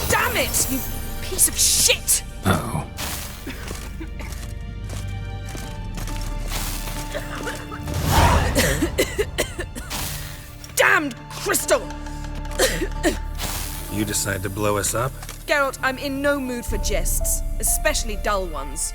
Damn it, you piece of shit! Uh-oh. Damned crystal! You decide to blow us up? Geralt, I'm in no mood for jests, especially dull ones.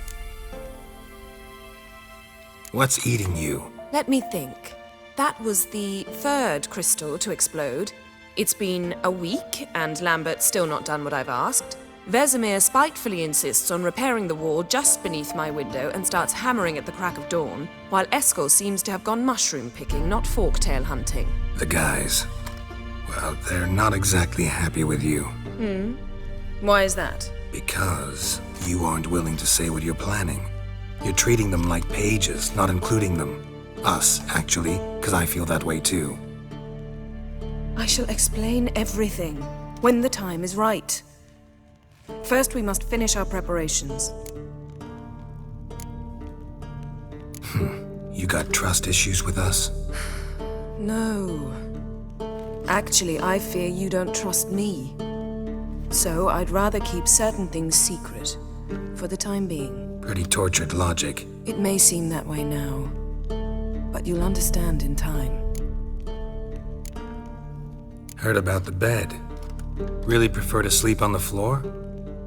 What's eating you? Let me think. That was the third crystal to explode. It's been a week, and Lambert's still not done what I've asked. Vesemir spitefully insists on repairing the wall just beneath my window and starts hammering at the crack of dawn, while Eskel seems to have gone mushroom picking, not forktail hunting. The guys. Well, they're not exactly happy with you. Why is that? Because you aren't willing to say what you're planning. You're treating them like pages, not including them. Us, actually, because I feel that way too. I shall explain everything when the time is right. First, we must finish our preparations. You got trust issues with us? No. Actually, I fear you don't trust me. So I'd rather keep certain things secret, for the time being. Pretty tortured logic. It may seem that way now, but you'll understand in time. Heard about the bed. Really prefer to sleep on the floor?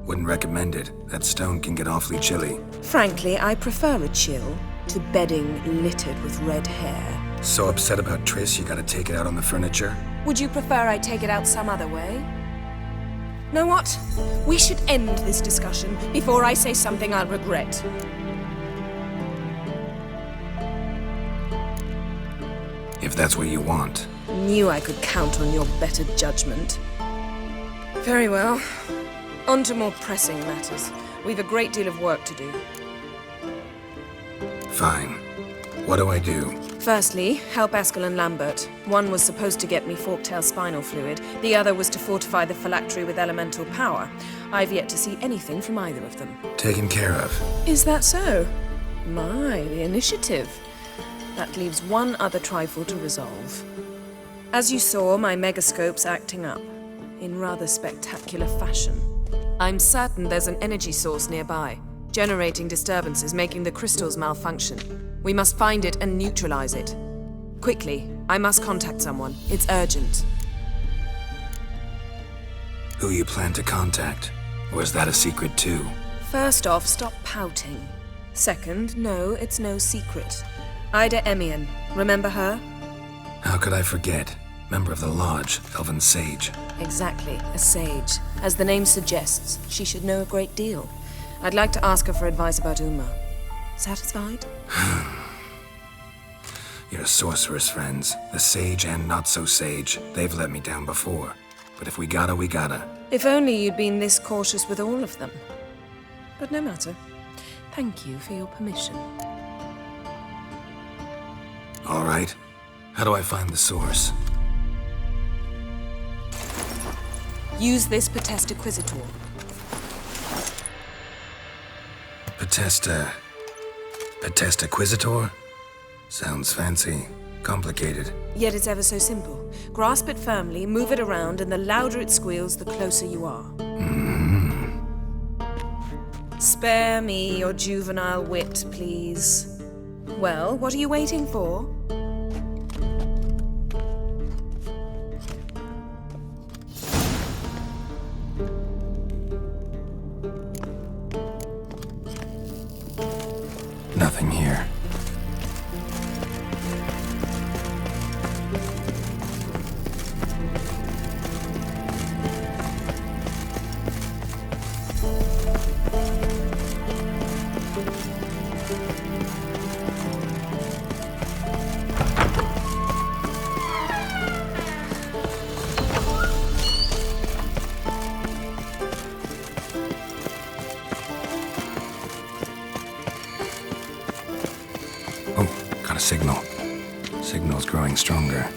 Wouldn't recommend it. That stone can get awfully chilly. Frankly, I prefer a chill to bedding littered with red hair. So upset about Triss, you gotta take it out on the furniture? Would you prefer I take it out some other way? Know what? We should end this discussion before I say something I'll regret. If that's what you want. Knew I could count on your better judgment. Very well. On to more pressing matters. We've a great deal of work to do. Fine. What do I do? Firstly, help Eskel and Lambert. One was supposed to get me forktail spinal fluid. The other was to fortify the phylactery with elemental power. I've yet to see anything from either of them. Taken care of. Is that so? My, the initiative. That leaves one other trifle to resolve. As you saw, my megascope's acting up, in rather spectacular fashion. I'm certain there's an energy source nearby, generating disturbances, making the crystals malfunction. We must find it and neutralize it. Quickly, I must contact someone. It's urgent. Who you plan to contact? Or is that a secret too? First off, stop pouting. Second, no, it's no secret. Ida Emian, remember her? How could I forget? Member of the Lodge, Elven Sage. Exactly, a sage. As the name suggests, she should know a great deal. I'd like to ask her for advice about Uma. Satisfied? Your sorceress friends, the sage and not-so-sage, they've let me down before. But if we gotta, we gotta. If only you'd been this cautious with all of them. But no matter. Thank you for your permission. All right. How do I find the source? Use this Potesta Quisitor. Potesta Quisitor? Sounds fancy. Complicated. Yet it's ever so simple. Grasp it firmly, move it around, and the louder it squeals, the closer you are. Spare me your juvenile wit, please. Well, what are you waiting for? signal. Signal's growing stronger.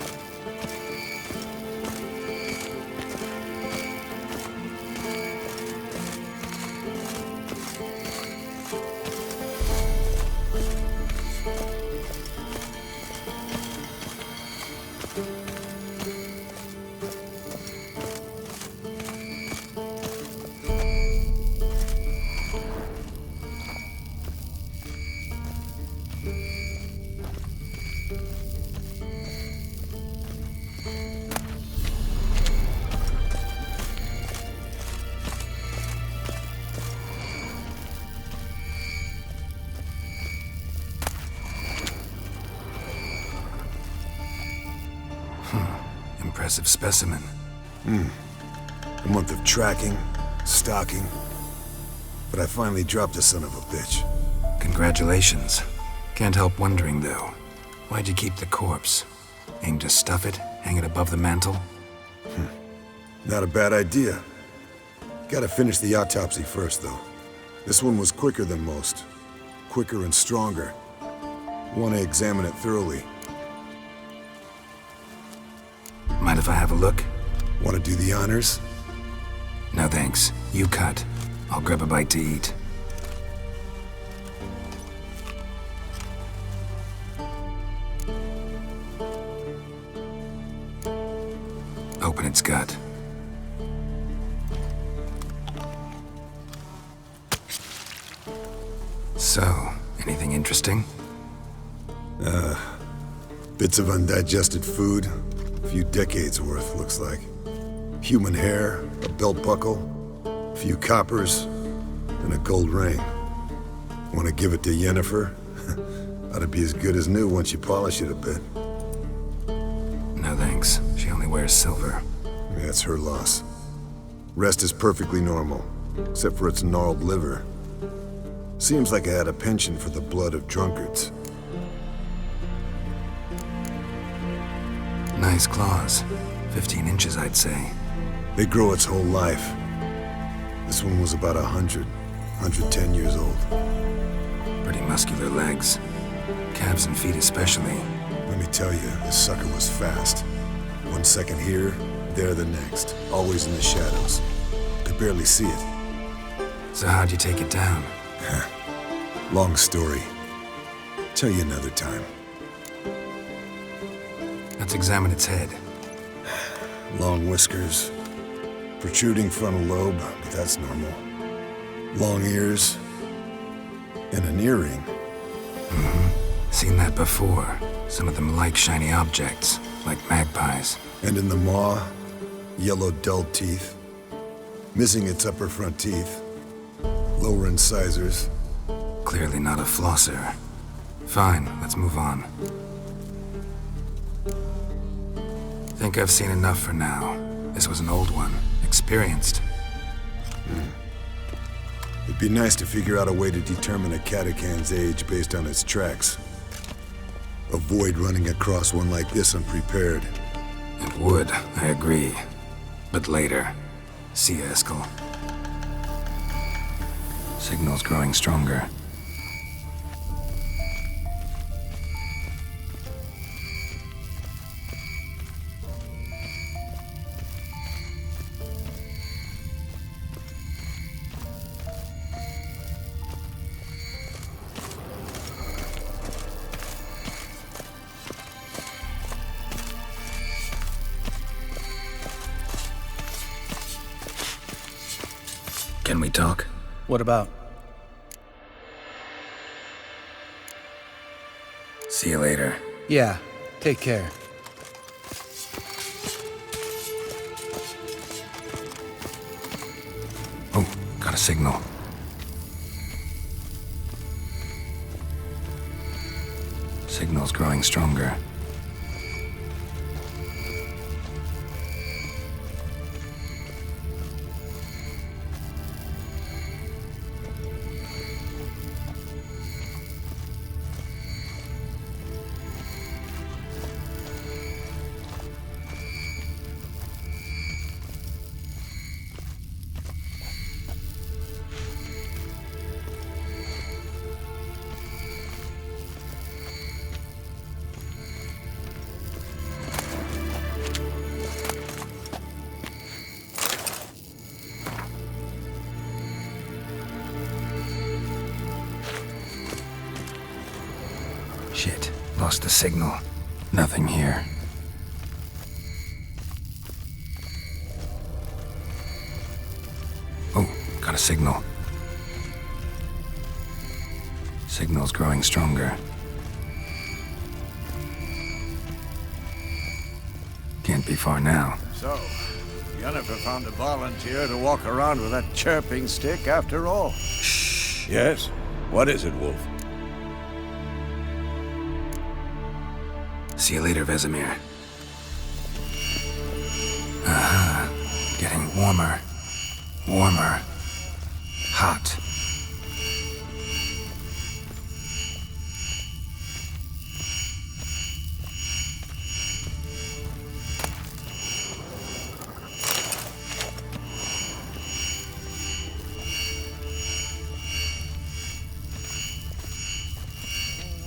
Impressive specimen. A month of tracking, stalking, but I finally dropped the son of a bitch. Congratulations. Can't help wondering, though. Why'd you keep the corpse? Aim to stuff it? Hang it above the mantle? Not a bad idea. Gotta finish the autopsy first, though. This one was quicker than most. Quicker and stronger. Want to examine it thoroughly. Mind if I have a look? Want to do the honors? No thanks. You cut. I'll grab a bite to eat. Open its gut. So, anything interesting? Bits of undigested food. A few decades worth, looks like. Human hair, a belt buckle, a few coppers, and a gold ring. Want to give it to Yennefer? Ought to be as good as new once you polish it a bit. No thanks. She only wears silver. That's her loss. Rest is perfectly normal, except for its gnarled liver. Seems like I had a penchant for the blood of drunkards. Nice claws. 15 inches, I'd say. They grow its whole life. This one was about 110 years old. Pretty muscular legs. Calves and feet especially. Let me tell you, this sucker was fast. 1 second here, there the next. Always in the shadows. Could barely see it. So how'd you take it down? Long story. Tell you another time. Let's examine its head. Long whiskers. Protruding frontal lobe, but that's normal. Long ears. And an earring. Seen that before. Some of them like shiny objects, like magpies. And in the maw, yellow dull teeth. Missing its upper front teeth. Lower incisors. Clearly not a flosser. Fine, let's move on. Think I've seen enough for now. This was an old one. Experienced. It'd be nice to figure out a way to determine a Katakan's age based on its tracks. Avoid running across one like this unprepared. It would, I agree. But later. See ya, Eskel. Signal's growing stronger. Can we talk? What about? See you later. Yeah, take care. Oh, got a signal. Signal's growing stronger. Lost the signal. Nothing here. Oh, got a signal. Signal's growing stronger. Can't be far now. So, Yennefer found a volunteer to walk around with that chirping stick after all. Shh. Yes? What is it, Wolf? See you later, Vesemir. Aha. Getting warmer. Warmer. Hot.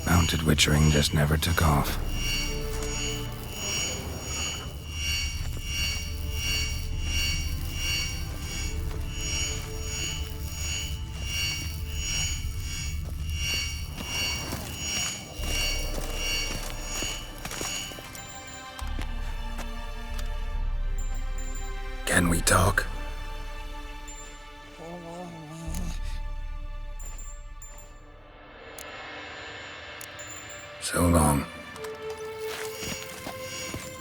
Mounted witchering just never took off. Can we talk? So long.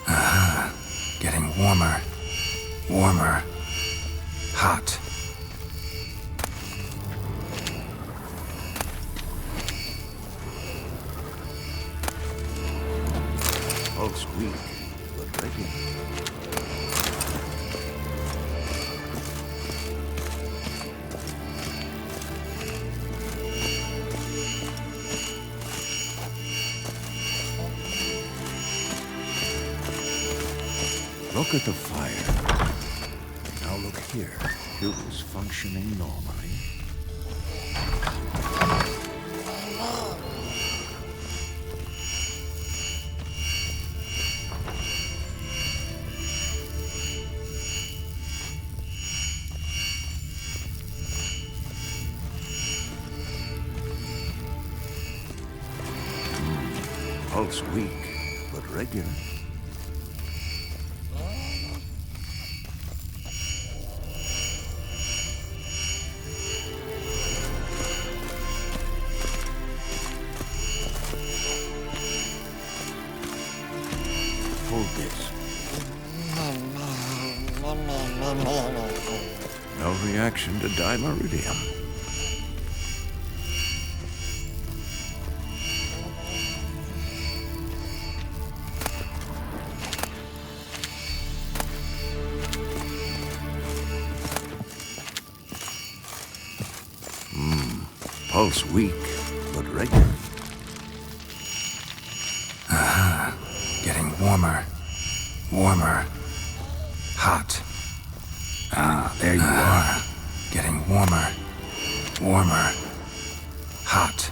Aha. Getting warmer. Warmer. Hot. Pulse weak, but ready. Look at the fire. Now look here. It was functioning normally. Pulse weak, but regular. This. No reaction to Dimeridium. Pulse weak, but regular. Aha. Getting warmer. Warmer. Hot. Ah, there you are. Getting warmer. Warmer. Hot.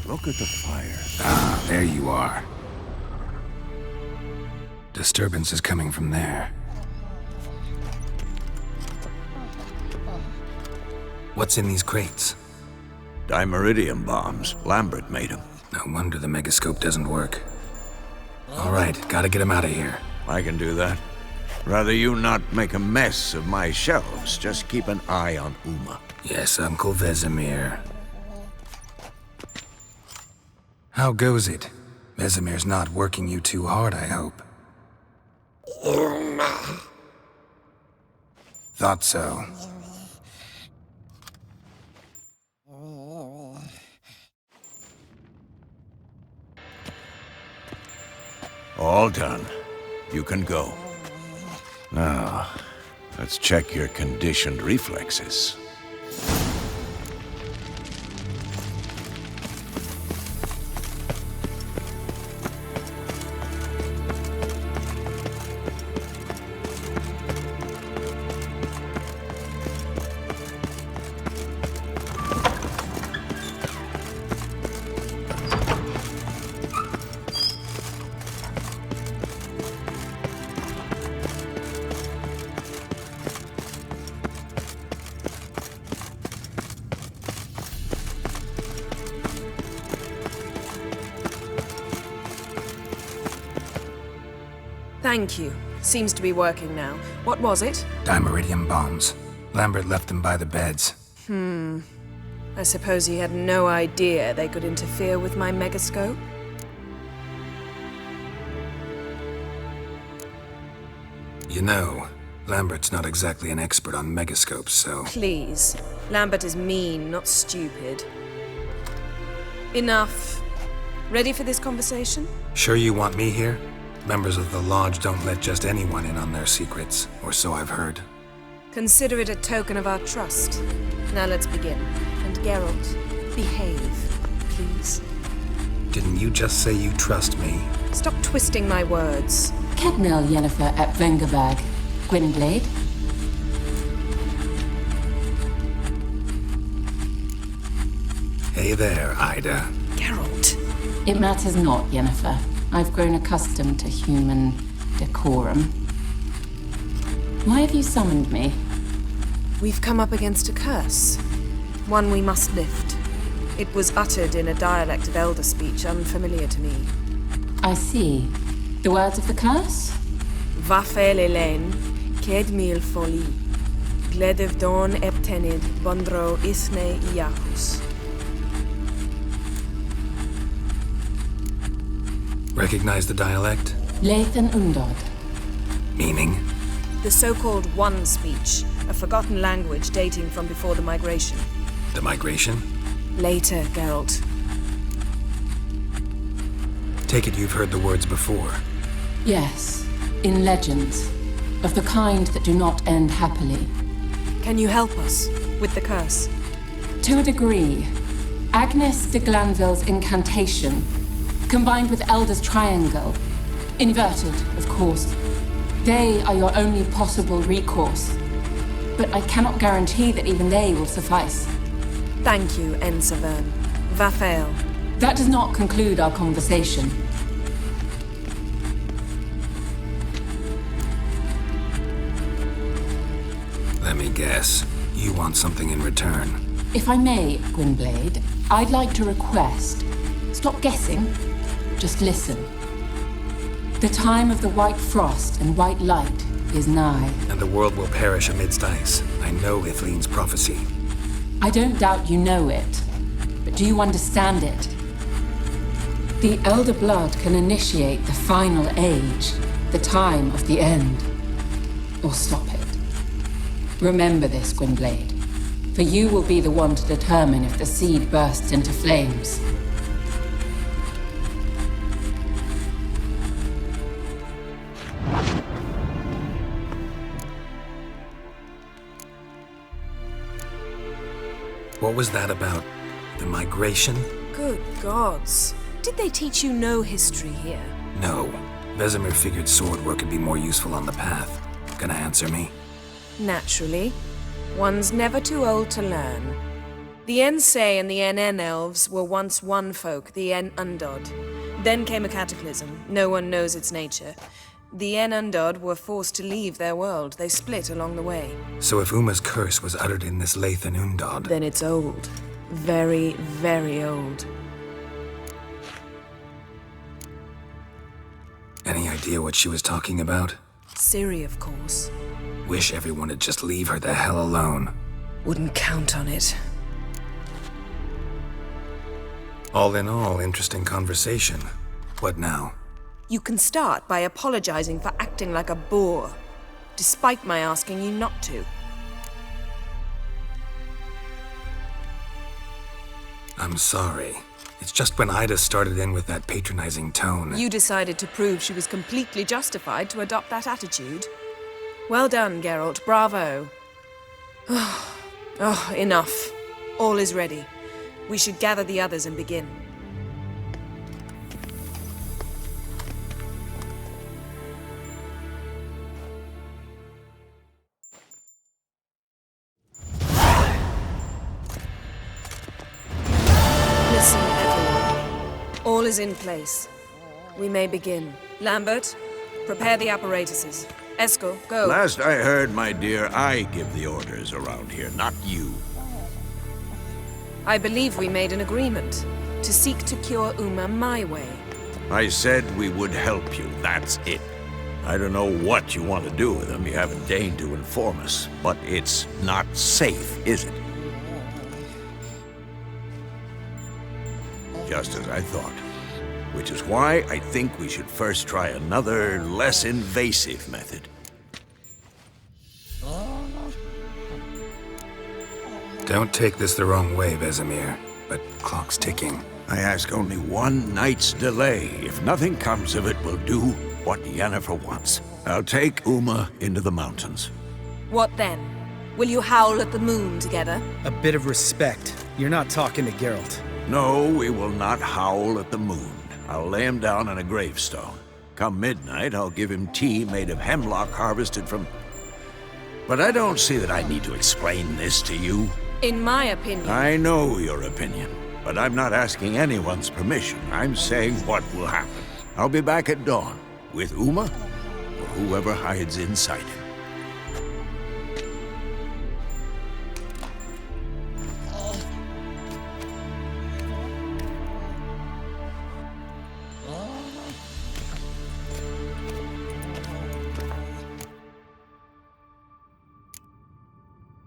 Look at the fire. Ah, there you are. Disturbance is coming from there. What's in these crates? Dimeridium bombs. Lambert made them. No wonder the megascope doesn't work. All right, gotta get him out of here. I can do that. Rather you not make a mess of my shelves. Just keep an eye on Uma. Yes, Uncle Vesemir. How goes it? Vesemir's not working you too hard, I hope. Thought so. All done. You can go. Now, let's check your conditioned reflexes. Thank you. Seems to be working now. What was it? Dimeridium bombs. Lambert left them by the beds. I suppose he had no idea they could interfere with my megascope? You know, Lambert's not exactly an expert on megascopes, so... Please. Lambert is mean, not stupid. Enough. Ready for this conversation? Sure you want me here? Members of the Lodge don't let just anyone in on their secrets, or so I've heard. Consider it a token of our trust. Now let's begin. And Geralt, behave, please. Didn't you just say you trust me? Stop twisting my words. Kednel Yennefer at Vengerberg. Gwynblade. Hey there, Ida. Geralt. It matters not, Yennefer. I've grown accustomed to human decorum. Why have you summoned me? We've come up against a curse. One we must lift. It was uttered in a dialect of Elder speech unfamiliar to me. I see. The words of the curse? Vafel Elaine, Ked mil foli, Gledev don eptenid, Bondro isne iacus. Recognize the dialect? Lathan Undod. Meaning? The so-called One speech, a forgotten language dating from before the migration. The migration? Later, Geralt. Take it you've heard the words before. Yes, in legends. Of the kind that do not end happily. Can you help us with the curse? To a degree, Agnes de Glanville's incantation, combined with Elder's triangle, inverted, of course. They are your only possible recourse. But I cannot guarantee that even they will suffice. Thank you, Ensavern. Vafel. That does not conclude our conversation. Let me guess. You want something in return. If I may, Gwynblade, I'd like to request. Stop guessing. Just listen. The time of the white frost and white light is nigh. And the world will perish amidst ice. I know Ithleen's prophecy. I don't doubt you know it, but do you understand it? The Elder Blood can initiate the final age, the time of the end, or stop it. Remember this, Gwynblade, for you will be the one to determine if the seed bursts into flames. What was that about? The migration? Good gods. Did they teach you no history here? No. Vesemir figured sword work could be more useful on the path. Gonna answer me? Naturally. One's never too old to learn. The Ensei and the NN elves were once one folk, the En Undod. Then came a cataclysm. No one knows its nature. The En Undod were forced to leave their world. They split along the way. So if Uma's curse was uttered in this Lathan Undod... Then it's old. Very, very old. Any idea what she was talking about? Ciri, of course. Wish everyone would just leave her the hell alone. Wouldn't count on it. All in all, interesting conversation. What now? You can start by apologizing for acting like a boor, despite my asking you not to. I'm sorry. It's just when Ida started in with that patronizing tone. You decided to prove she was completely justified to adopt that attitude. Well done, Geralt. Bravo. Oh, enough. All is ready. We should gather the others and begin. Listen, everyone. All is in place. We may begin. Lambert, prepare the apparatuses. Eskel, go. Last I heard, my dear, I give the orders around here, not you. I believe we made an agreement to seek to cure Uma my way. I said we would help you, that's it. I don't know what you want to do with them. You haven't deigned to inform us. But it's not safe, is it? Just as I thought. Which is why I think we should first try another, less invasive method. Don't take this the wrong way, Vesemir, but clock's ticking. I ask only one night's delay. If nothing comes of it, we'll do what Yennefer wants. I'll take Uma into the mountains. What then? Will you howl at the moon together? A bit of respect. You're not talking to Geralt. No, we will not howl at the moon. I'll lay him down on a gravestone. Come midnight, I'll give him tea made of hemlock harvested from... But I don't see that I need to explain this to you. In my opinion... I know your opinion, but I'm not asking anyone's permission. I'm saying what will happen. I'll be back at dawn, with Uma, or whoever hides inside him.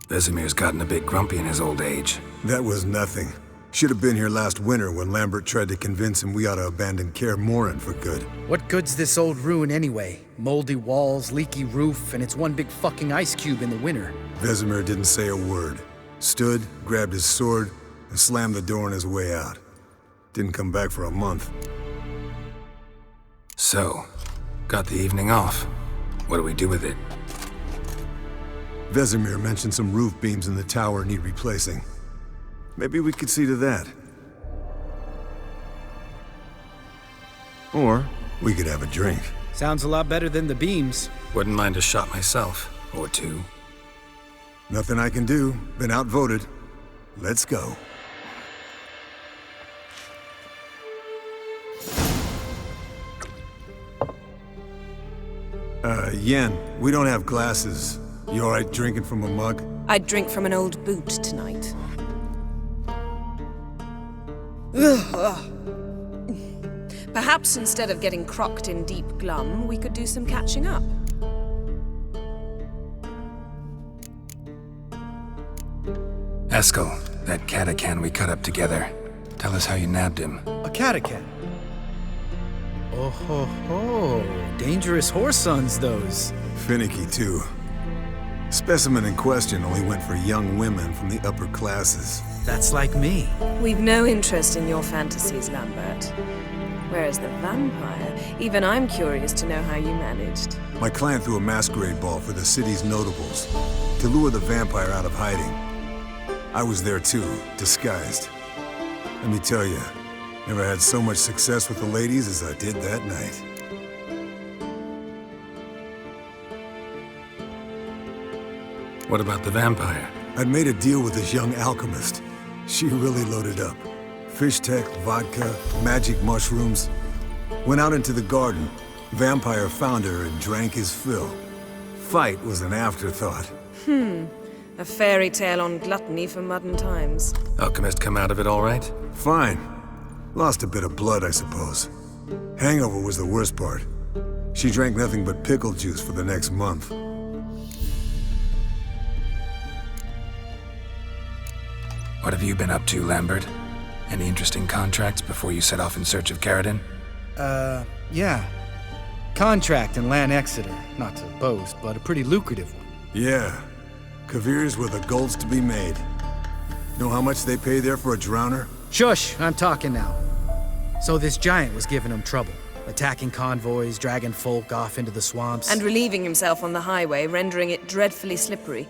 Vesemir's gotten a bit grumpy in his old age. That was nothing. Should have been here last winter when Lambert tried to convince him we ought to abandon Kaer Morhen for good. What good's this old ruin anyway? Moldy walls, leaky roof, and it's one big fucking ice cube in the winter. Vesemir didn't say a word. Stood, grabbed his sword, and slammed the door on his way out. Didn't come back for a month. So, got the evening off. What do we do with it? Vesemir mentioned some roof beams in the tower need replacing. Maybe we could see to that. Or we could have a drink. Sounds a lot better than the beams. Wouldn't mind a shot myself, or two. Nothing I can do. Been outvoted. Let's go. Yen, we don't have glasses. You alright drinking from a mug? I'd drink from an old boot tonight. Perhaps instead of getting crocked in deep glum, we could do some catching up. Eskel, that Catacan we cut up together. Tell us how you nabbed him. A Catacan. Oh ho ho. Dangerous horse sons, those. Finicky, too. Specimen in question only went for young women from the upper classes. That's like me. We've no interest in your fantasies, Lambert. Whereas the vampire, even I'm curious to know how you managed. My client threw a masquerade ball for the city's notables to lure the vampire out of hiding. I was there too, disguised. Let me tell you, never had so much success with the ladies as I did that night. What about the vampire? I'd made a deal with this young alchemist. She really loaded up. Fish tech, vodka, magic mushrooms. Went out into the garden. Vampire found her and drank his fill. Fight was an afterthought. A fairy tale on gluttony for modern times. Alchemist come out of it all right? Fine. Lost a bit of blood, I suppose. Hangover was the worst part. She drank nothing but pickle juice for the next month. What have you been up to, Lambert? Any interesting contracts before you set off in search of Caridin? Yeah. Contract in Lan Exeter. Not to boast, but a pretty lucrative one. Yeah. Kavir's were the golds to be made. Know how much they pay there for a drowner? Shush, I'm talking now. So this giant was giving him trouble. Attacking convoys, dragging folk off into the swamps. And relieving himself on the highway, rendering it dreadfully slippery.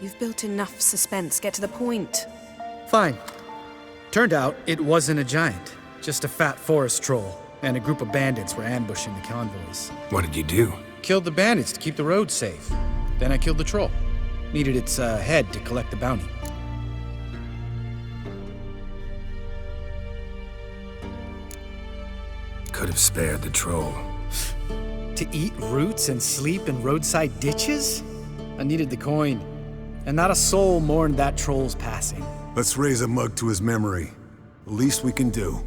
You've built enough suspense. Get to the point. Fine. Turned out it wasn't a giant, just a fat forest troll, and a group of bandits were ambushing the convoys. What did you do? Killed the bandits to keep the road safe. Then I killed the troll. Needed its head to collect the bounty. Could have spared the troll. To eat roots and sleep in roadside ditches? I needed the coin. And not a soul mourned that troll's passing. Let's raise a mug to his memory. The least we can do.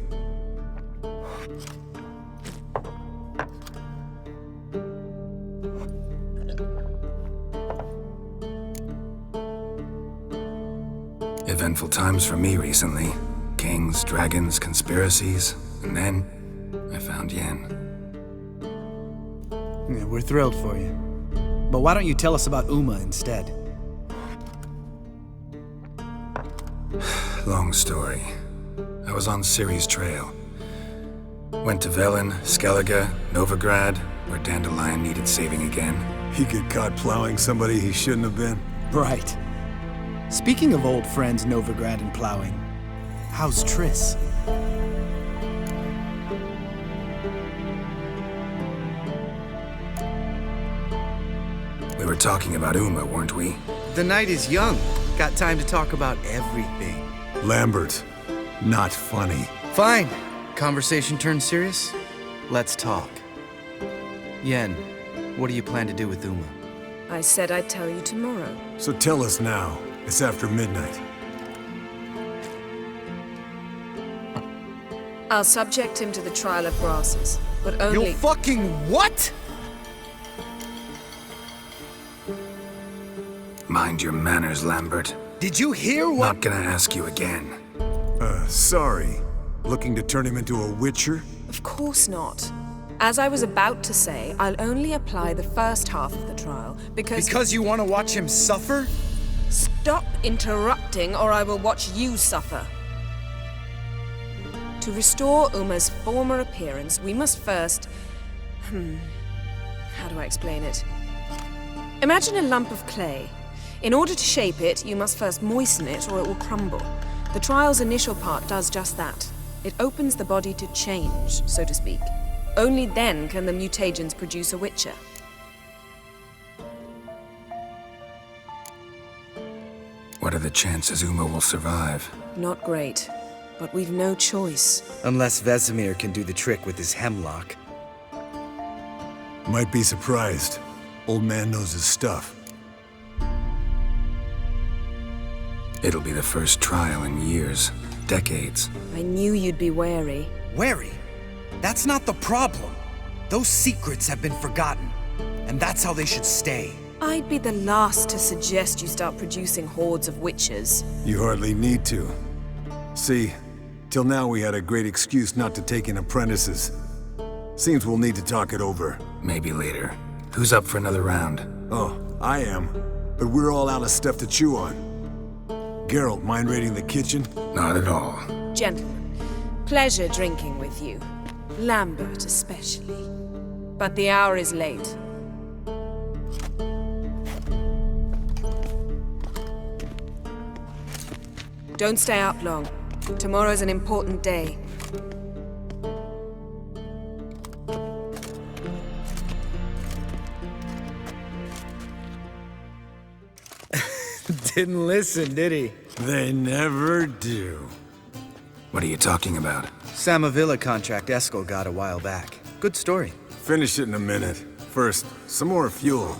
Eventful times for me recently. Kings, dragons, conspiracies, and then I found Yen. Yeah, we're thrilled for you. But why don't you tell us about Uma instead? Long story. I was on Ciri's trail. Went to Velen, Skellige, Novigrad, where Dandelion needed saving again. He get caught plowing somebody he shouldn't have been. Right. Speaking of old friends Novigrad and plowing, how's Triss? We were talking about Uma, weren't we? The night is young. Got time to talk about everything. Lambert, not funny. Fine. Conversation turned serious? Let's talk. Yen, what do you plan to do with Uma? I said I'd tell you tomorrow. So tell us now. It's after midnight. I'll subject him to the trial of grasses, but only... You fucking what? Mind your manners, Lambert. Did you hear what? Not gonna ask you again. Sorry. Looking to turn him into a witcher? Of course not. As I was about to say, I'll only apply the first half of the trial, because... Because you want to watch him suffer? Stop interrupting, or I will watch you suffer. To restore Uma's former appearance, we must first... How do I explain it? Imagine a lump of clay. In order to shape it, you must first moisten it, or it will crumble. The trial's initial part does just that. It opens the body to change, so to speak. Only then can the mutagens produce a witcher. What are the chances Uma will survive? Not great, but we've no choice. Unless Vesemir can do the trick with his hemlock. Might be surprised. Old man knows his stuff. It'll be the first trial in years, decades. I knew you'd be wary. Wary? That's not the problem. Those secrets have been forgotten, and that's how they should stay. I'd be the last to suggest you start producing hordes of witches. You hardly need to. See, till now we had a great excuse not to take in apprentices. Seems we'll need to talk it over. Maybe later. Who's up for another round? Oh, I am. But we're all out of stuff to chew on. Geralt, mind raiding the kitchen? Not at all. Gentlemen, pleasure drinking with you. Lambert especially. But the hour is late. Don't stay up long. Tomorrow's an important day. Didn't listen, did he? They never do. What are you talking about? Samavilla contract Eskel got a while back. Good story. Finish it in a minute. First, some more fuel.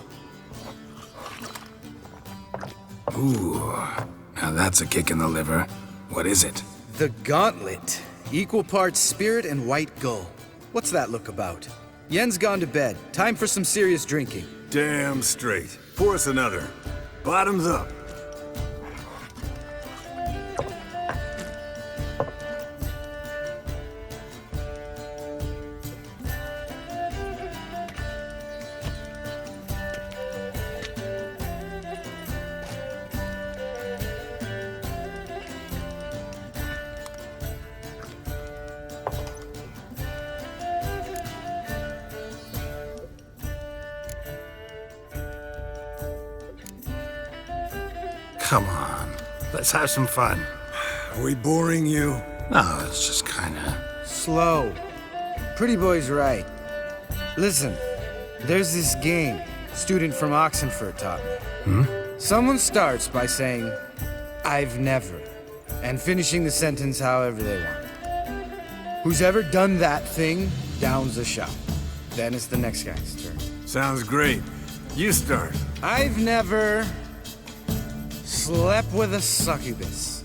Ooh, now that's a kick in the liver. What is it? The Gauntlet. Equal parts spirit and white gull. What's that look about? Yen's gone to bed. Time for some serious drinking. Damn straight. Pour us another. Bottoms up. Come on, let's have some fun. Are we boring you? No, it's just kinda... Slow. Pretty boy's right. Listen, there's this game student from Oxenfurt taught me. Someone starts by saying, "I've never," and finishing the sentence however they want. Who's ever done that thing downs a shot. Then it's the next guy's turn. Sounds great. You start. I've never slept with a succubus.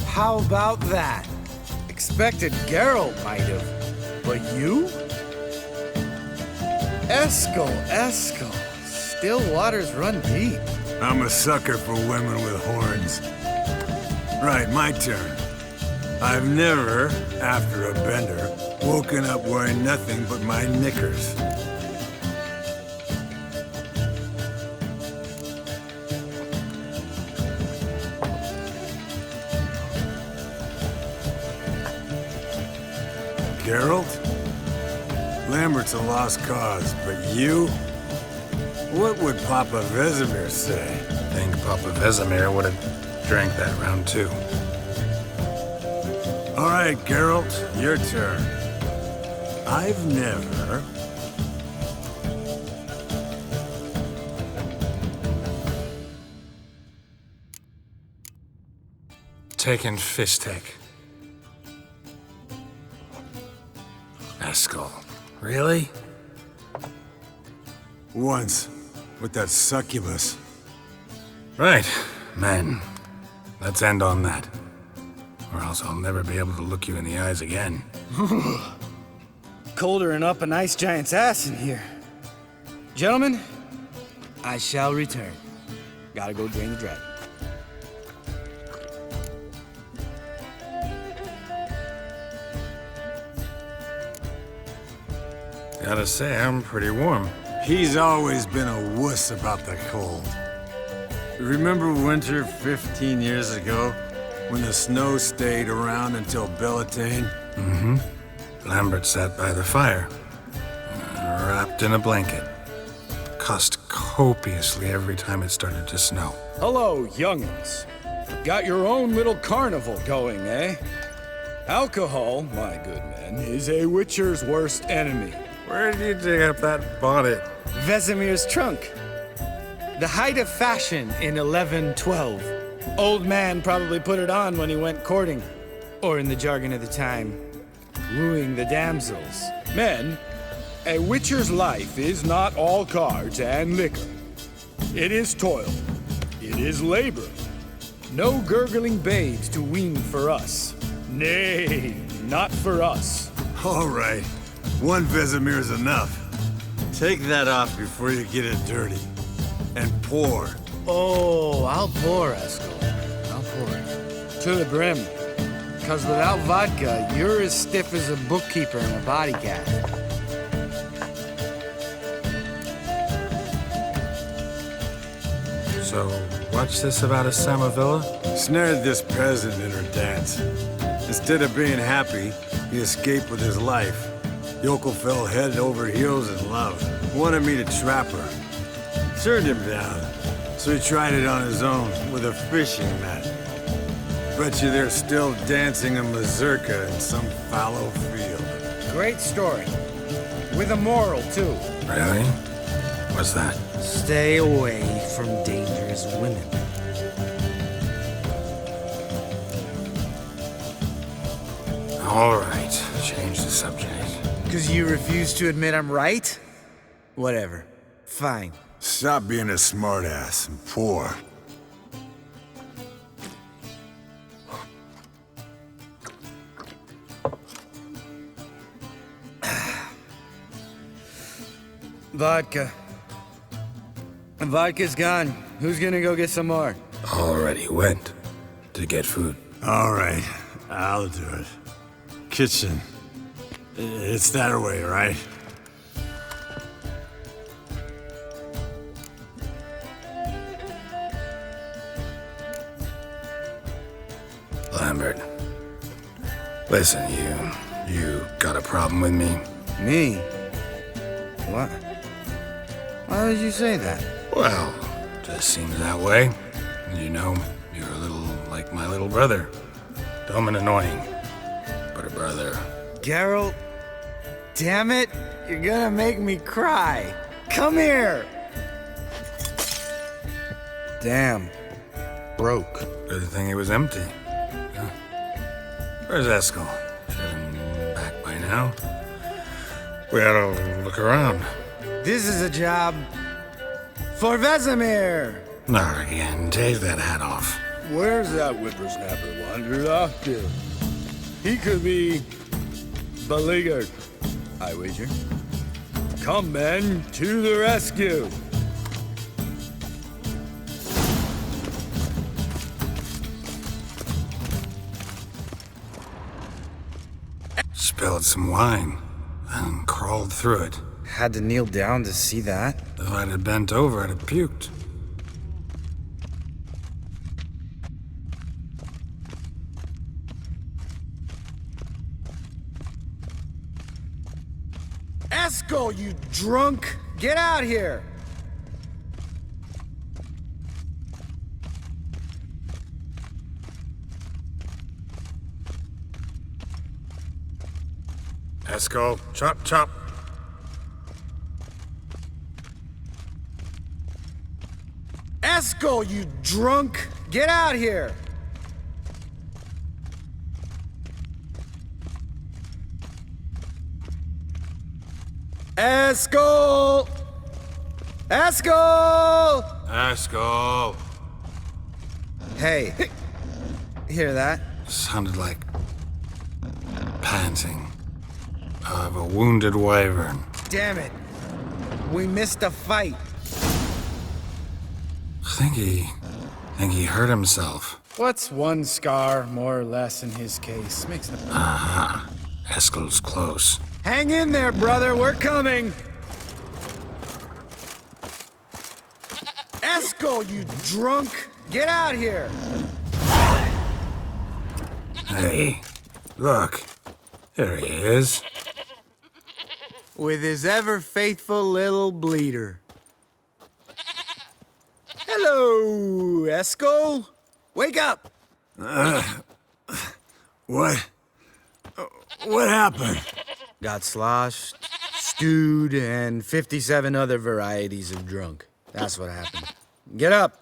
How about that? Expected Geralt might have, but you? Eskel. Still waters run deep. I'm a sucker for women with horns. Right, my turn. I've never, after a bender, woken up wearing nothing but my knickers. Geralt? Lambert's a lost cause, but you? What would Papa Vesemir say? I think Papa Vesemir would have drank that round too. All right, Geralt, your turn. I've never... Taken Fistek. Eskel. Really? Once, with that succubus. Right, men. Let's end on that. Or else I'll never be able to look you in the eyes again. Colder than up an ice giant's ass in here. Gentlemen, I shall return. Gotta go drain the dragon. Gotta say, I'm pretty warm. He's always been a wuss about the cold. Remember winter 15 years ago? When the snow stayed around until Beltane? Mm-hmm. Lambert sat by the fire, wrapped in a blanket. Cussed copiously every time it started to snow. Hello, young'uns. Got your own little carnival going, eh? Alcohol, my good men, is a witcher's worst enemy. Where did you dig up that bonnet? Vesemir's trunk. The height of fashion in 1112. Old man probably put it on when he went courting. Or in the jargon of the time, wooing the damsels. Men, a witcher's life is not all cards and liquor. It is toil. It is labor. No gurgling babes to wean for us. Nay, not for us. All right, one Vesemir's enough. Take that off before you get it dirty. And pour. Oh, I'll pour, Eskel. I'll pour. To the brim. Because without vodka, you're as stiff as a bookkeeper in a body cat. So, what's this about a Samavilla? Snared this peasant in her dance. Instead of being happy, he escaped with his life. Yokel fell head over heels in love. Wanted me to trap her. Turned him down. So he tried it on his own with a fishing net. Bet you they're still dancing a mazurka in some fallow field. Great story. With a moral, too. Really? What's that? Stay away from dangerous women. All right, change the subject. Because you refuse to admit I'm right? Whatever. Fine. Stop being a smartass and pour. Vodka. Vodka's gone. Who's gonna go get some more? Already went to get food. All right, I'll do it. Kitchen. It's that way, right? Lambert. Listen, you got a problem with me? Me? What? Why would you say that? Well, just seems that way. You know, you're a little like my little brother. Dumb and annoying, but a brother. Geralt, damn it, you're gonna make me cry. Come here! Damn. Broke. Good thing it was empty. Yeah. Where's Eskel? Should have been back by now. We ought to look around. This is a job for Vesemir! Not again. Take that hat off. Where's that whippersnapper wandered off to? He could be beleaguered, I wager. Come, men, to the rescue. Spilled some wine and crawled through it. Had to kneel down to see that. If I'd have bent over, I'd have puked. Eskel, you drunk! Get out here! Eskel, chop, chop. Eskel, you drunk! Get out here! Eskel! Eskel! Eskel! Hey, hear that? Sounded like panting of a wounded wyvern. Damn it. We missed a fight. Think he hurt himself. What's one scar, more or less, in his case? Makes no... Eskel's close. Hang in there, brother. We're coming. Eskel, you drunk! Get out here! Hey, look. There he is. With his ever-faithful little bleeder. Hello, Eskel. Wake up! What? What happened? Got sloshed, stewed, and 57 other varieties of drunk. That's what happened. Get up.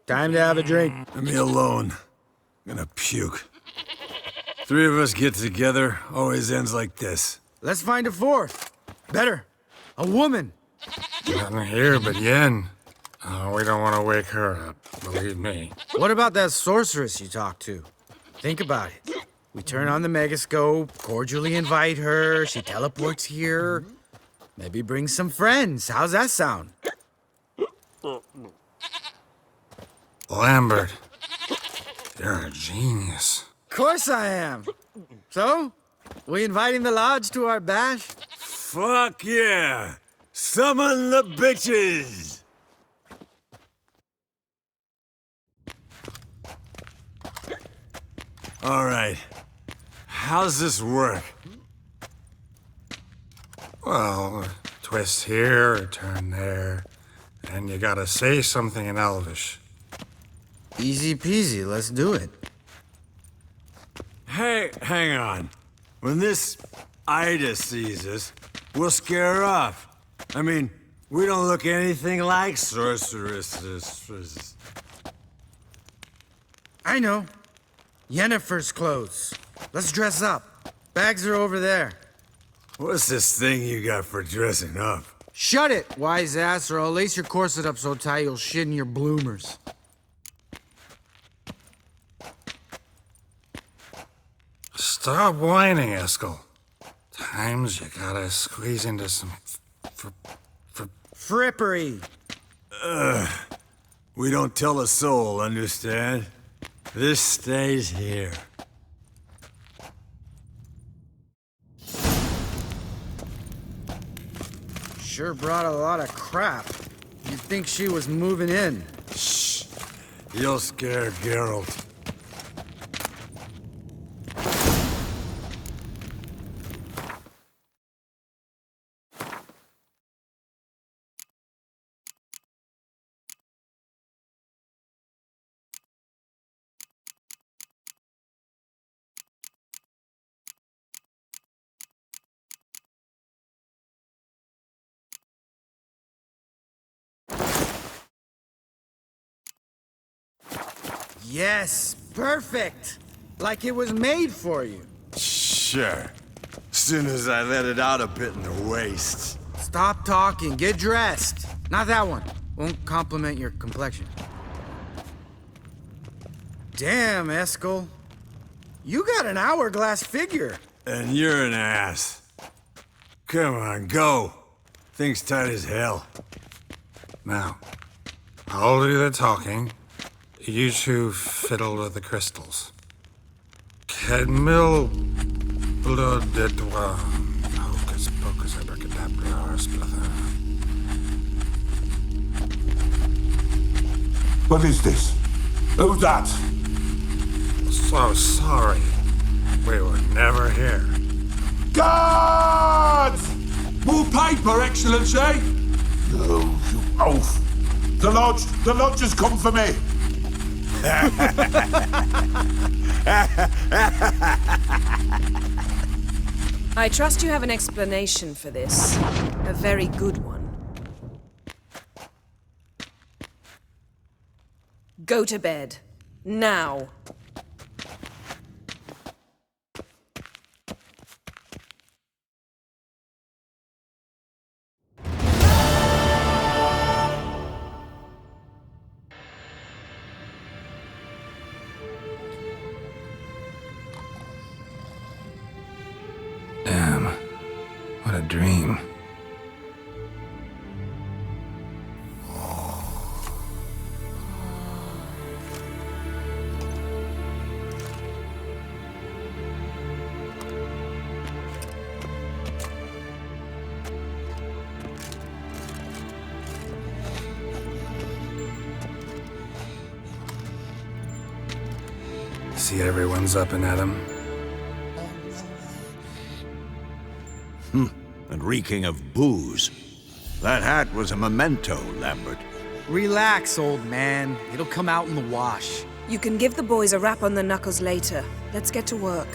Time to have a drink. Leave me alone. I'm gonna puke. Three of us get together, always ends like this. Let's find a fourth. Better. A woman. Nothing here but Yen. Oh, we don't want to wake her up, believe me. What about that sorceress you talked to? Think about it. We turn on the megascope, cordially invite her, she teleports here. Maybe bring some friends. How's that sound? Lambert, you're a genius. Of course I am. So, we inviting the lodge to our bash? Fuck yeah! Summon the bitches! All right. How's this work? Well, twist here or turn there, and you gotta say something in Elvish. Easy peasy, let's do it. Hey, hang on. When this Ida sees us, we'll scare her off. I mean, we don't look anything like sorceresses. I know. Yennefer's clothes. Let's dress up. Bags are over there. What's this thing you got for dressing up? Shut it, wise ass, or I'll lace your corset up so tight you'll shit in your bloomers. Stop whining, Eskel. Times you gotta squeeze into some Frippery. We don't tell a soul, understand? This stays here. Sure brought a lot of crap. You'd think she was moving in. Shh. You'll scare Geralt. Yes, perfect. Like it was made for you. Sure. Soon as I let it out a bit in the waist. Stop talking, get dressed. Not that one. Won't compliment your complexion. Damn, Eskel. You got an hourglass figure. And you're an ass. Come on, go. Thing's tight as hell. Now, I'll do the talking. You two fiddle with the crystals. Kedmil Bloodedwa. Hocus pocus abracadabra splather. What is this? Who's that? So sorry. We were never here. Guards! More paper, Excellency! No, you oaf. The lodge has come for me. I trust you have an explanation for this. A very good one. Go to bed. Now. Damn. What a dream. See everyone's up and at 'em. And reeking of booze. That hat was a memento, Lambert. Relax, old man. It'll come out in the wash. You can give the boys a rap on the knuckles later. Let's get to work.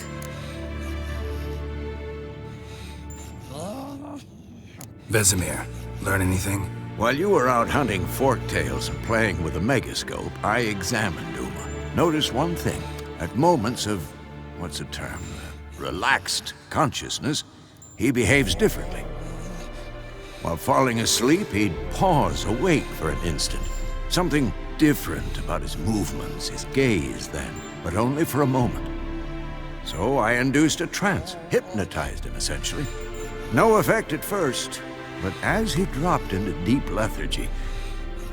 Vesemir, learn anything? While you were out hunting forktails and playing with a megascope, I examined Uma. Noticed one thing. At moments of, what's the term, relaxed consciousness, he behaves differently. While falling asleep, he'd pause, awake for an instant. Something different about his movements, his gaze then, but only for a moment. So I induced a trance, hypnotized him essentially. No effect at first, but as he dropped into deep lethargy,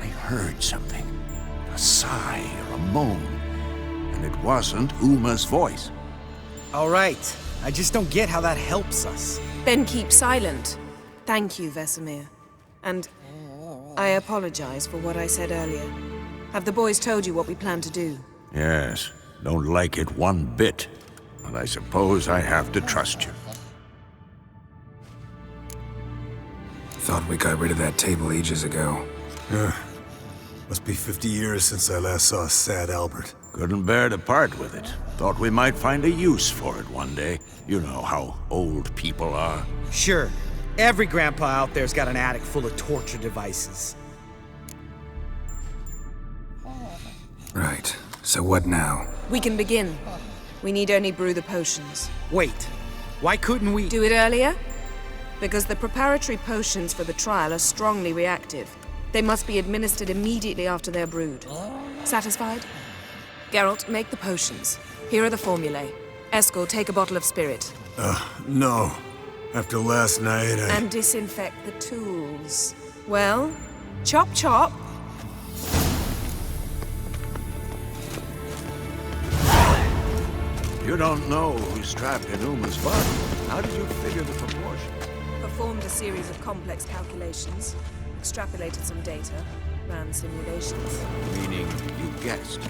I heard something. A sigh or a moan, and it wasn't Uma's voice. All right. I just don't get how that helps us. Then keep silent. Thank you, Vesemir. And I apologize for what I said earlier. Have the boys told you what we plan to do? Yes, don't like it one bit, but I suppose I have to trust you. Thought we got rid of that table ages ago. Must be 50 years since I last saw sad Albert. Couldn't bear to part with it. Thought we might find a use for it one day. You know how old people are. Sure. Every grandpa out there's got an attic full of torture devices. Right. So what now? We can begin. We need only brew the potions. Wait. Why couldn't we... Do it earlier? Because the preparatory potions for the trial are strongly reactive. They must be administered immediately after they're brewed. Satisfied? Geralt, make the potions. Here are the formulae. Eskel, take a bottle of spirit. No. After last night, And disinfect the tools. Well, chop chop. You don't know who's trapped in Uma's body. How did you figure the proportion? Performed a series of complex calculations. Extrapolated some data. Ran simulations. Meaning you guessed.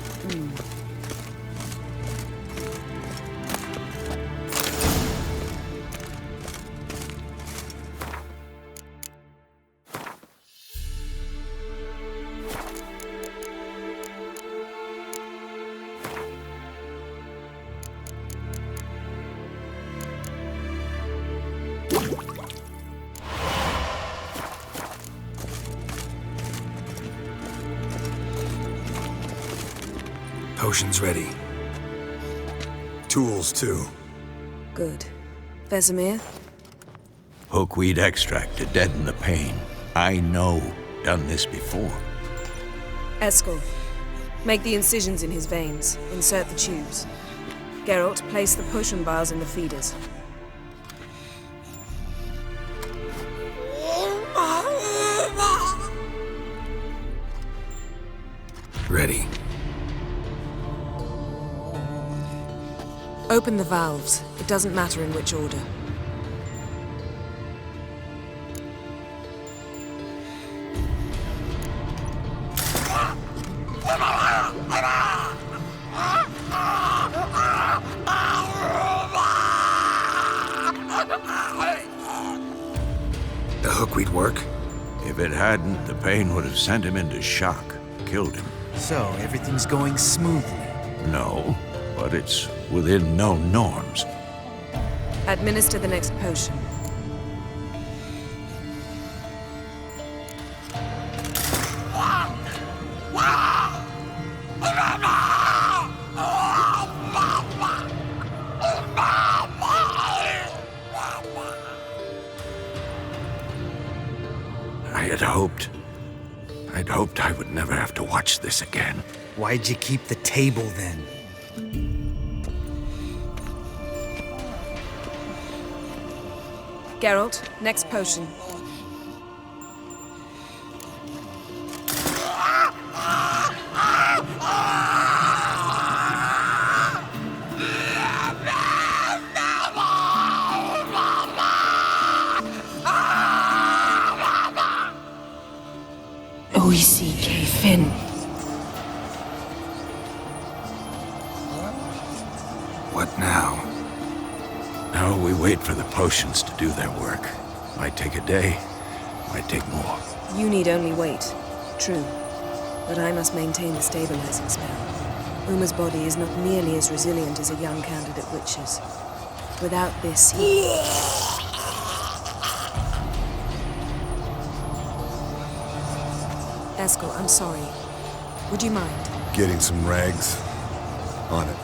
Potions ready. tools too. Good. Vesemir? Hookweed extract to deaden the pain. I know. Done this before. Eskel, make the incisions in his veins. Insert the tubes. Geralt, place the potion vials in the feeders. Open the valves. It doesn't matter in which order. The hookweed work? If it hadn't, the pain would have sent him into shock, killed him. So, everything's going smoothly. No, but it's within known norms. Administer the next potion. I'd hoped I would never have to watch this again. Why'd you keep the table then? Geralt, next potion. Oisi K-Fin. What now? Now we wait for the potions to do their work. Might take a day, might take more. You need only wait. True. But I must maintain the stabilizing spell. Uma's body is not nearly as resilient as a young candidate witch's. Without this, he... Eskel, I'm sorry. Would you mind? Getting some rags. On it.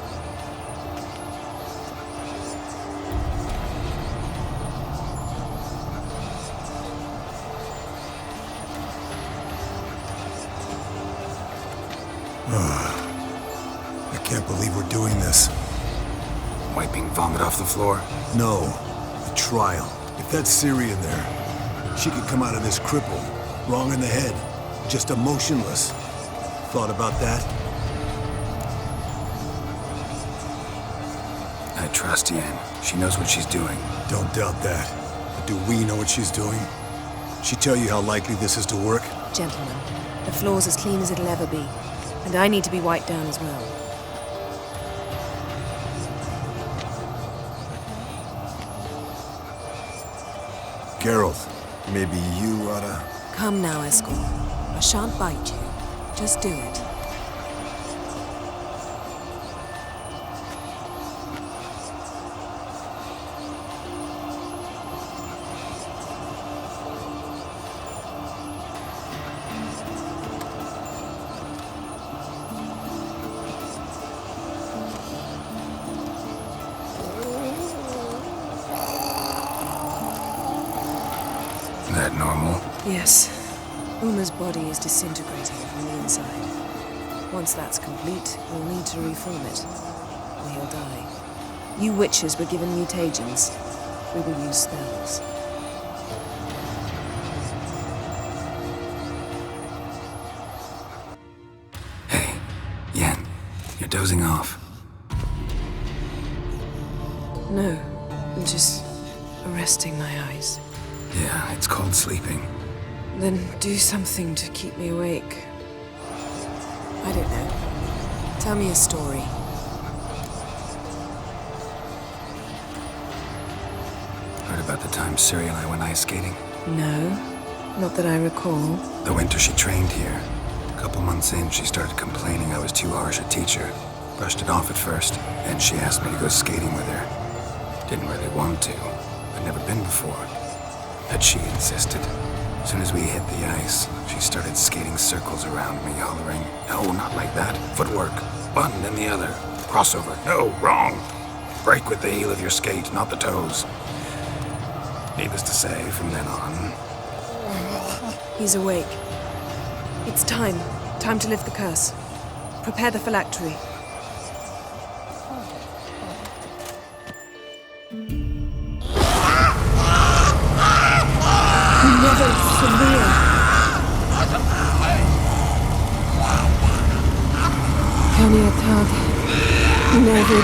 I can't believe we're doing this. Wiping vomit off the floor? No, the trial. If that's Ciri in there, she could come out of this crippled, wrong in the head, just emotionless. Thought about that? I trust Yen. She knows what she's doing. Don't doubt that. But do we know what she's doing? She tell you how likely this is to work? Gentlemen, the floor's as clean as it'll ever be. And I need to be wiped down as well. Geralt, maybe you oughta... Come now, Eskel. I shan't bite you. Just do it. That normal? Yes. Uma's body is disintegrating from the inside. Once that's complete, we'll need to reform it, or he'll die. You witches were given mutagens. We will use spells. Hey, Yen, you're dozing off. No, I'm just arresting my eyes. Yeah, it's called sleeping. Then do something to keep me awake. I don't know. Tell me a story. Heard about the time Ciri and I went ice skating? No, not that I recall. The winter she trained here. A couple months in, she started complaining I was too harsh a teacher. Brushed it off at first, then she asked me to go skating with her. Didn't really want to. I'd never been before. But she insisted. As soon as we hit the ice, she started skating circles around me, hollering, "No, not like that. Footwork. One, then the other. Crossover. No, wrong. Break with the heel of your skate, not the toes." Needless to say, from then on... He's awake. It's time. Time to lift the curse. Prepare the phylactery. Never severe. Kaniatag. Never.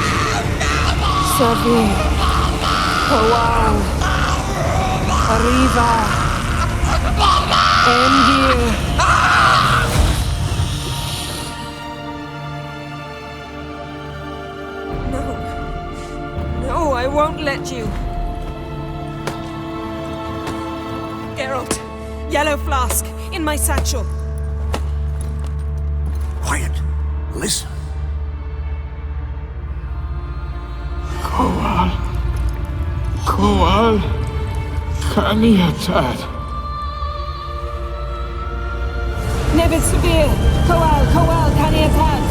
Savi, Kowal, Arriva, Endir. No, I won't let you. Geralt, yellow flask, in my satchel. Quiet. Listen. Kowal, Kaniatad. Nevid Severe, Kowal, Kaniatad.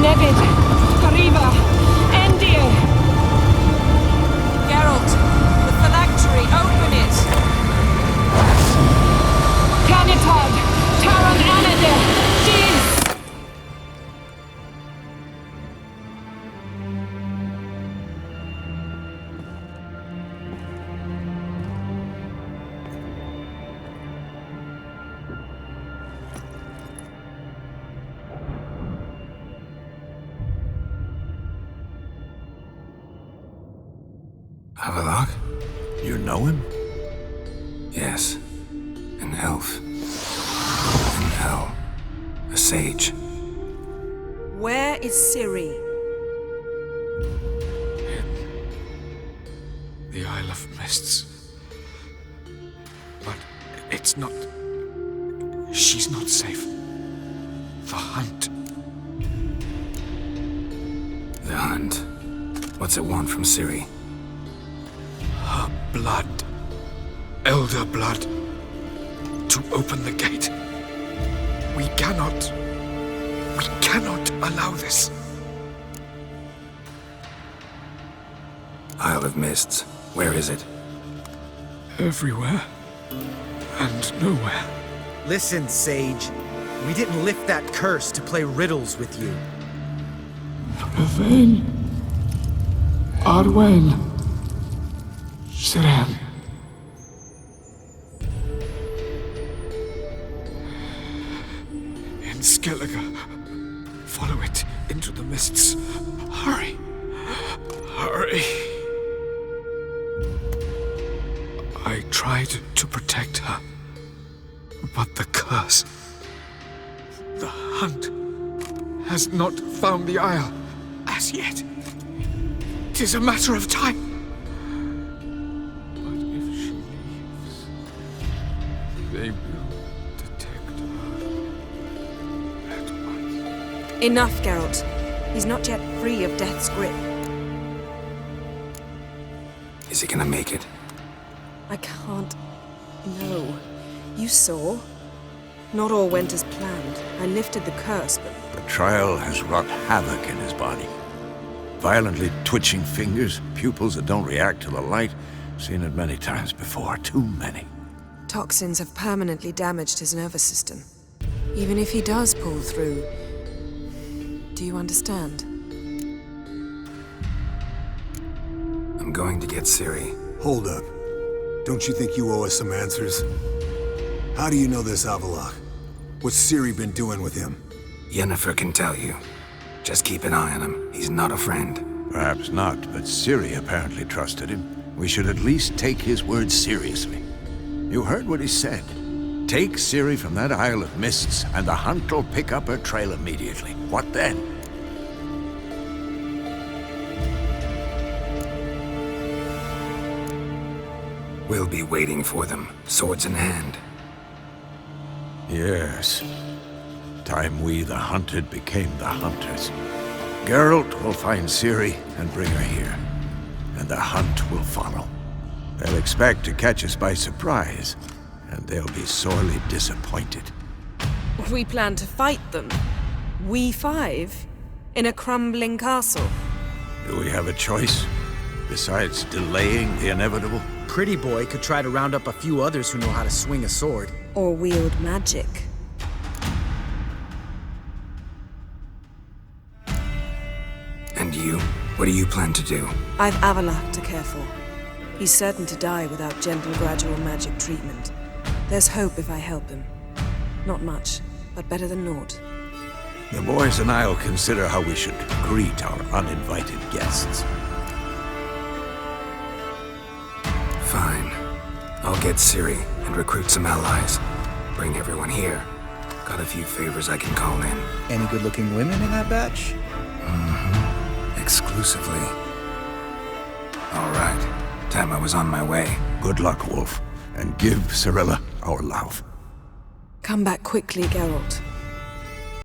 Nevid, Arriva, Endir. Geralt, the phylactery, open it! Kanitad, Taron Anadir, Jeez! Havelock? You know him? Yes. An elf. An owl. A sage. Where is Ciri? The Isle of Mists. But it's not... She's not safe. The hunt. The hunt. What's it want from Ciri? Her blood. Elder blood. To open the gate. We cannot allow this. Isle of Mists. Where is it? Everywhere. And nowhere. Listen, Sage. We didn't lift that curse to play riddles with you. Yvain. Arwen. Siren. In Skellige. Follow it into the mists. Hurry. Hurry. I tried to protect her. But the curse... The hunt... has not found the Isle as yet. 'Tis a matter of time. But if she leaves, they will detect her at once. Enough, Geralt. He's not yet free of death's grip. Is he gonna make it? I can't... No. You saw? Not all went as planned. I lifted the curse, but... The trial has wrought havoc in his body. Violently twitching fingers, pupils that don't react to the light. Seen it many times before, too many. Toxins have permanently damaged his nervous system. Even if he does pull through... Do you understand? I'm going to get Ciri. Hold up. Don't you think you owe us some answers? How do you know this Havelock? What's Ciri been doing with him? Yennefer can tell you. Just keep an eye on him. He's not a friend. Perhaps not, but Ciri apparently trusted him. We should at least take his words seriously. You heard what he said. Take Ciri from that Isle of Mists, and the hunt will pick up her trail immediately. What then? We'll be waiting for them, swords in hand. Yes. Time we, the hunted, became the hunters. Geralt will find Ciri and bring her here. And the hunt will follow. They'll expect to catch us by surprise, and they'll be sorely disappointed. We plan to fight them. We five? In a crumbling castle? Do we have a choice? Besides delaying the inevitable? Pretty Boy could try to round up a few others who know how to swing a sword. Or wield magic? And you? What do you plan to do? I've Avallac'h to care for. He's certain to die without gentle, gradual magic treatment. There's hope if I help him. Not much, but better than naught. The boys and I will consider how we should greet our uninvited guests. Fine. I'll get Ciri and recruit some allies. Bring everyone here. Got a few favors I can call in. Any good-looking women in that batch? Exclusively. All right. Time I was on my way. Good luck, Wolf, and give Cirilla our love. Come back quickly, Geralt.